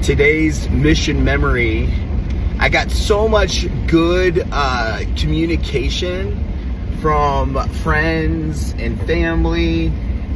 today's mission memory, I got so much good communication from friends and family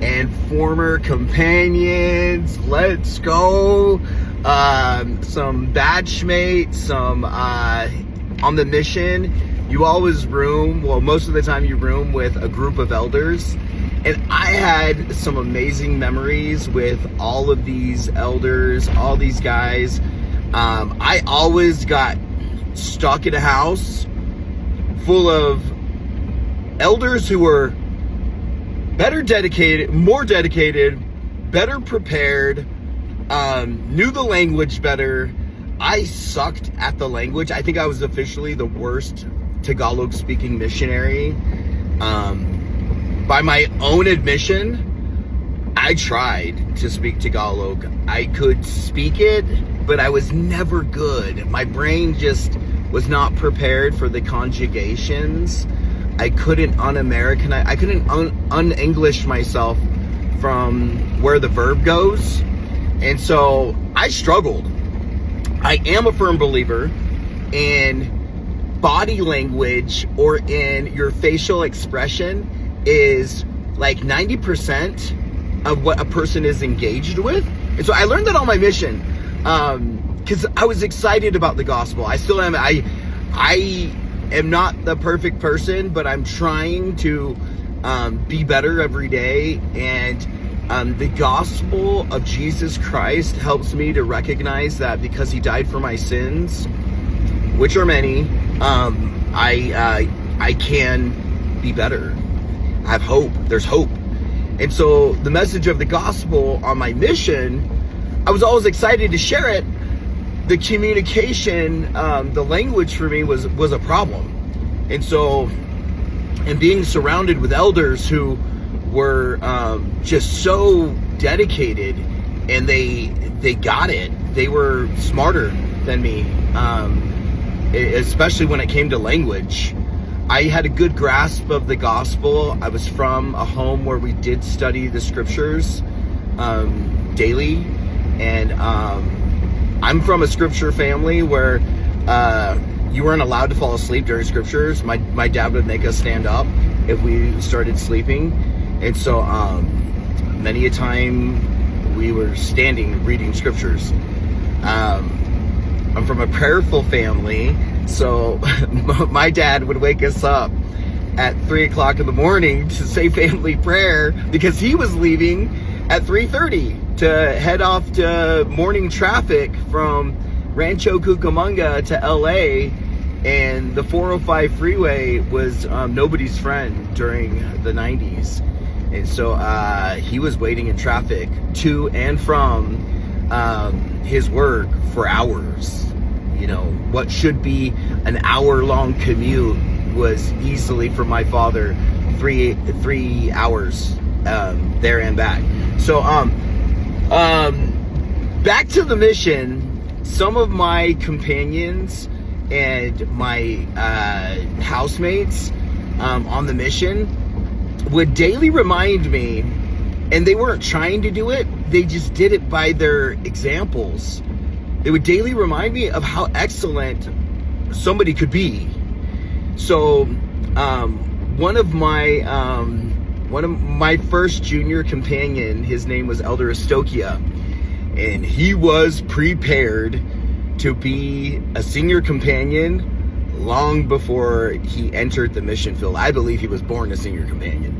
and former companions. Let's go. Some batchmates, some on the mission. You always room, well, most of the time you room with a group of elders. And I had some amazing memories with all of these elders, all these guys. I always got stuck in a house full of elders who were better dedicated, more dedicated, better prepared, knew the language better. I sucked at the language. I think I was officially the worst Tagalog speaking missionary. By my own admission, I tried to speak Tagalog. I could speak it, but I was never good. My brain just was not prepared for the conjugations. I couldn't un-Americanize, I couldn't un-English myself from where the verb goes. And so I struggled. I am a firm believer in body language, or in your facial expression, is like 90% of what a person is engaged with. And so I learned that on my mission, because I was excited about the gospel. I still am. I am not the perfect person, but I'm trying to be better every day. And the gospel of Jesus Christ helps me to recognize that because he died for my sins, which are many, I can be better. I have hope. There's hope. And so the message of the gospel on my mission, I was always excited to share it. The communication, the language for me was a problem. And so, and being surrounded with elders who were just so dedicated, and they got it. They were smarter than me, especially when it came to language. I had a good grasp of the gospel. I was from a home where we did study the scriptures daily, and I'm from a scripture family where you weren't allowed to fall asleep during scriptures. My dad would make us stand up if we started sleeping, and so many a time we were standing reading scriptures. I'm from a prayerful family, so my dad would wake us up at 3 o'clock in the morning to say family prayer, because he was leaving at 3:30 to head off to morning traffic from Rancho Cucamonga to LA, and the 405 freeway was nobody's friend during the 90s. And so he was waiting in traffic to and from his work for hours. You know, what should be an hour-long commute was easily, for my father, three hours there and back. So back to the mission. Some of my companions and my housemates on the mission would daily remind me, and they weren't trying to do it, they just did it by their examples. They would daily remind me of how excellent somebody could be. So one of my first junior companion, his name was Elder Astokia, and he was prepared to be a senior companion long before he entered the mission field. I believe he was born a senior companion.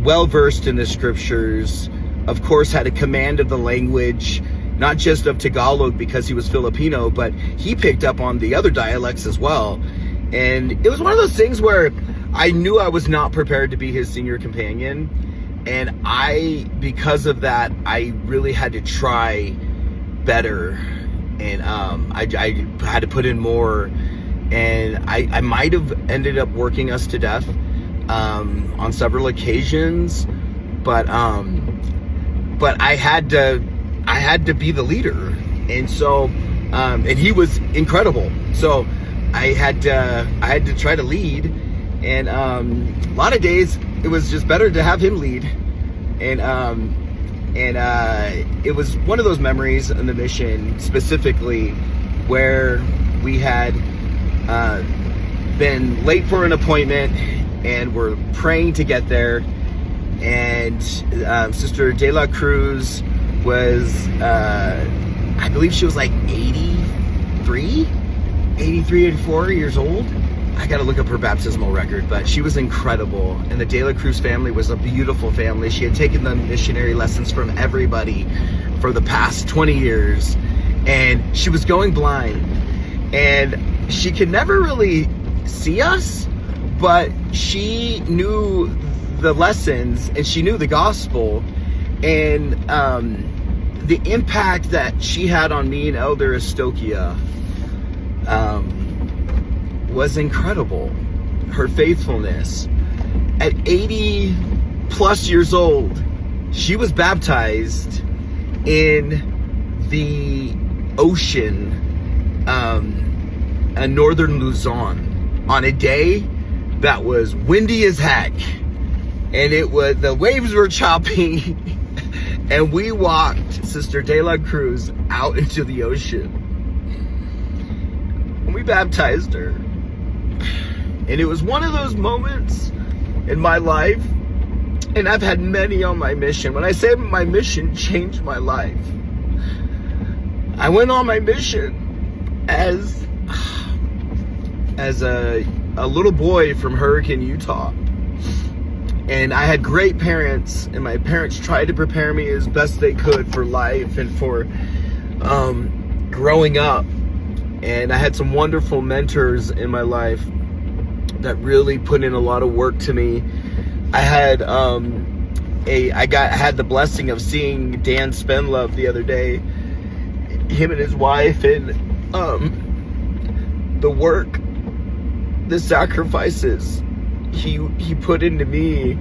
Well versed in the scriptures, of course had a command of the language, not just of Tagalog because he was Filipino, but he picked up on the other dialects as well. And it was one of those things where I knew I was not prepared to be his senior companion. And because of that, I really had to try better. And I had to put in more. And I might have ended up working us to death on several occasions. But I had to be the leader. And so, and he was incredible. So I had to try to lead. And a lot of days it was just better to have him lead. And And it was one of those memories in the mission specifically where we had been late for an appointment and we're praying to get there. And Sister De La Cruz was, I believe she was like 83, 84 years old. I got to look up her baptismal record, but she was incredible. And the De La Cruz family was a beautiful family. She had taken the missionary lessons from everybody for the past 20 years. And she was going blind. And she could never really see us, but she knew the lessons and she knew the gospel. And the impact that she had on me and Elder Estokia was incredible. Her faithfulness. At 80 plus years old, she was baptized in the ocean in northern Luzon on a day that was windy as heck, and the waves were chopping. And we walked Sister De La Cruz out into the ocean. And we baptized her. And it was one of those moments in my life, and I've had many on my mission. When I say my mission changed my life, I went on my mission as a little boy from Hurricane, Utah. And I had great parents, and my parents tried to prepare me as best they could for life and for growing up. And I had some wonderful mentors in my life that really put in a lot of work to me. I had had the blessing of seeing Dan Spenlove the other day, him and his wife, and the work, the sacrifices he put into me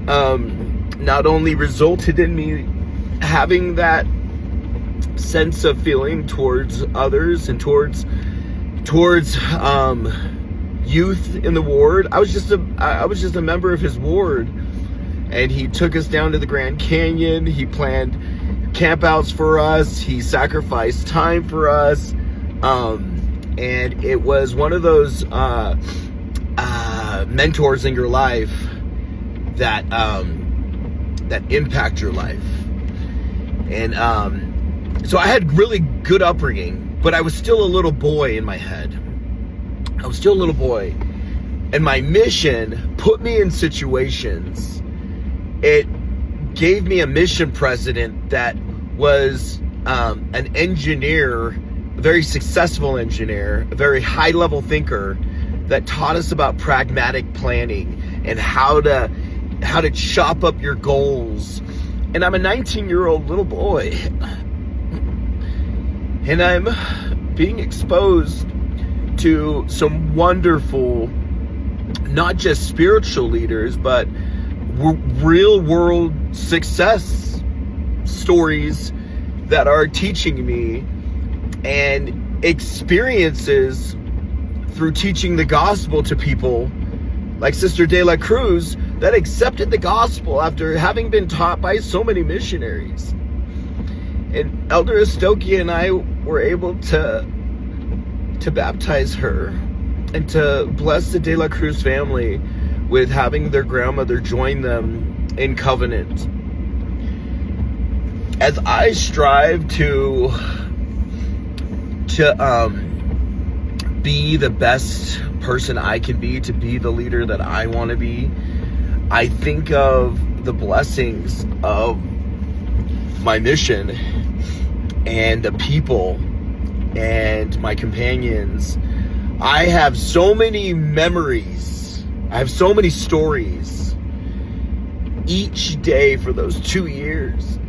not only resulted in me having that sense of feeling towards others and towards youth in the ward. I was just a member of his ward, and he took us down to the Grand Canyon. He planned campouts for us. He sacrificed time for us, and it was one of those mentors in your life that impact your life. And so I had really good upbringing, but I was still a little boy in my head. I was still a little boy, and my mission put me in situations. It gave me a mission president that was an engineer, a very successful engineer, a very high-level thinker that taught us about pragmatic planning and how to chop up your goals. And I'm a 19-year-old little boy, and I'm being exposed to some wonderful, not just spiritual leaders, but real world success stories that are teaching me, and experiences through teaching the gospel to people like Sister De La Cruz that accepted the gospel after having been taught by so many missionaries. And Elder Estokia and I were able to baptize her and to bless the De La Cruz family with having their grandmother join them in covenant. As I strive to be the best person I can be, to be the leader that I want to be, I think of the blessings of my mission and the people and my companions. I have so many memories. I have so many stories. Each day for those 2 years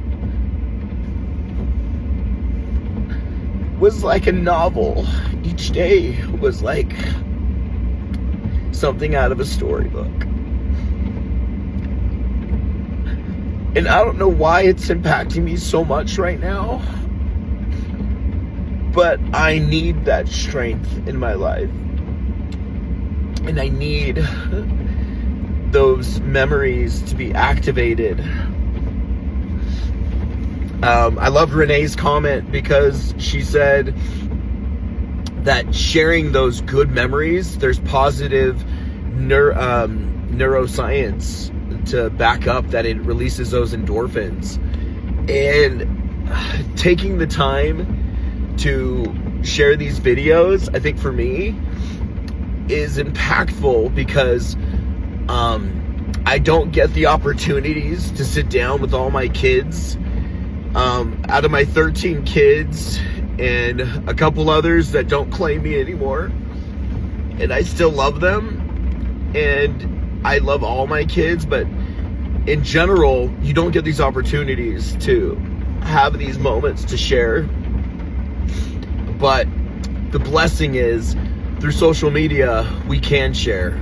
was like a novel. Each day was like something out of a storybook. And I don't know why it's impacting me so much right now, but I need that strength in my life. And I need those memories to be activated I loved Renee's comment because she said that sharing those good memories, there's positive neuroscience to back up that it releases those endorphins. And taking the time to share these videos, I think for me, is impactful because I don't get the opportunities to sit down with all my kids. Out of my 13 kids and a couple others that don't claim me anymore, and I still love them, and I love all my kids, but in general, you don't get these opportunities to have these moments to share. But the blessing is, through social media, we can share.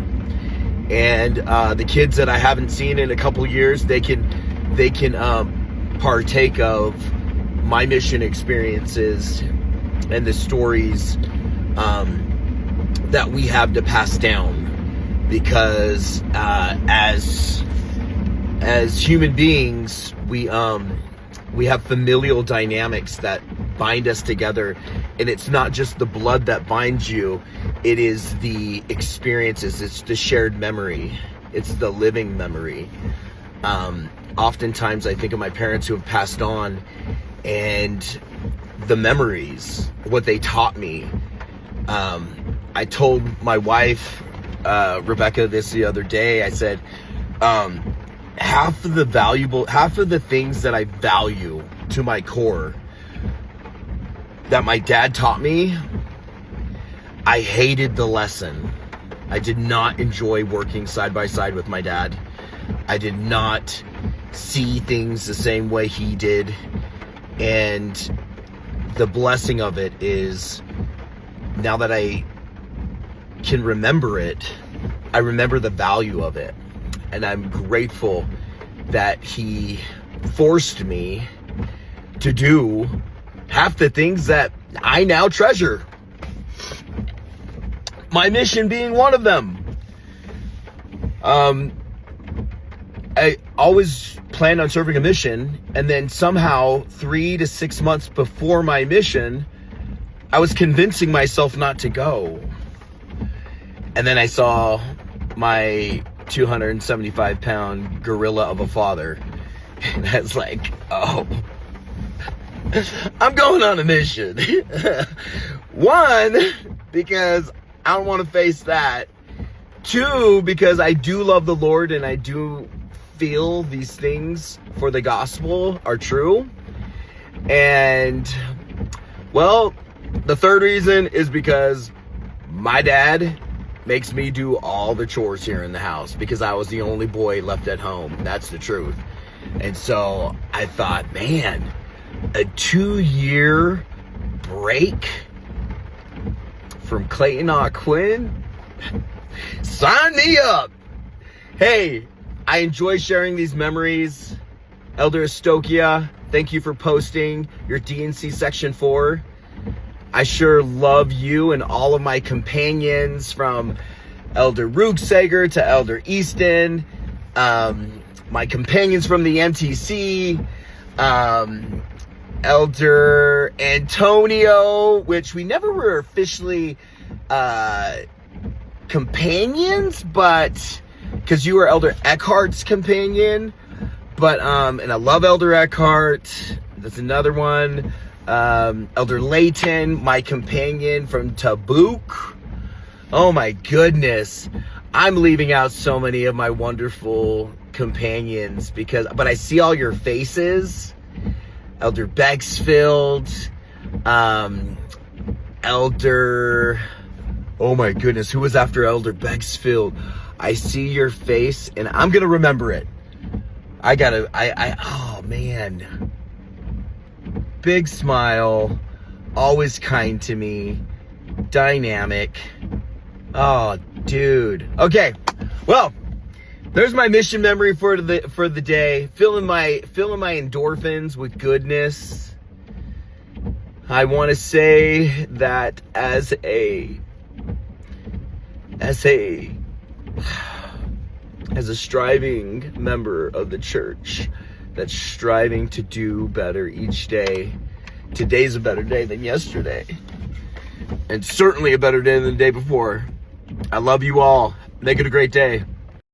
And the kids that I haven't seen in a couple years, they can partake of my mission experiences and the stories that we have to pass down, because as human beings, we have familial dynamics that bind us together, and it's not just the blood that binds you, it is the experiences, it's the shared memory, it's the living memory. Oftentimes I think of my parents who have passed on, and the memories, what they taught me. I told my wife, Rebecca, this the other day. I said, half of the things that I value to my core that my dad taught me, I hated the lesson. I did not enjoy working side by side with my dad. I did not see things the same way he did. And the blessing of it is, now that I can remember it, I remember the value of it. And I'm grateful that he forced me to do half the things that I now treasure. My mission being one of them. I always planned on serving a mission, and then somehow 3 to 6 months before my mission, I was convincing myself not to go. And then I saw my 275-pound gorilla of a father, and I was like, oh, I'm going on a mission. One, because I don't want to face that. Two, because I do love the Lord, and I do feel these things for the gospel are true. And, well, the third reason is because my dad makes me do all the chores here in the house, because I was the only boy left at home. That's the truth. And so I thought, man, a 2-year break from Clayton Ahquin, sign me up. Hey, I enjoy sharing these memories. Elder Estokia, thank you for posting your DNC Section 4. I sure love you and all of my companions, from Elder Rugsager to Elder Easton, my companions from the MTC, Elder Antonio, which we never were officially companions, but because you were Elder Eckhart's companion, but and I love Elder Eckhart. That's another one. Elder Layton, my companion from Tabuk. Oh my goodness, I'm leaving out so many of my wonderful companions, but I see all your faces. Elder Bexfield, Elder, oh my goodness, who was after Elder Bexfield? I see your face, and I'm gonna remember it. Oh man. Big smile, always kind to me, dynamic. Oh, dude. Okay, well, there's my mission memory for the day. Filling my endorphins with goodness. I want to say that as a striving member of the church, that's striving to do better each day. Today's a better day than yesterday, and certainly a better day than the day before. I love you all. Make it a great day.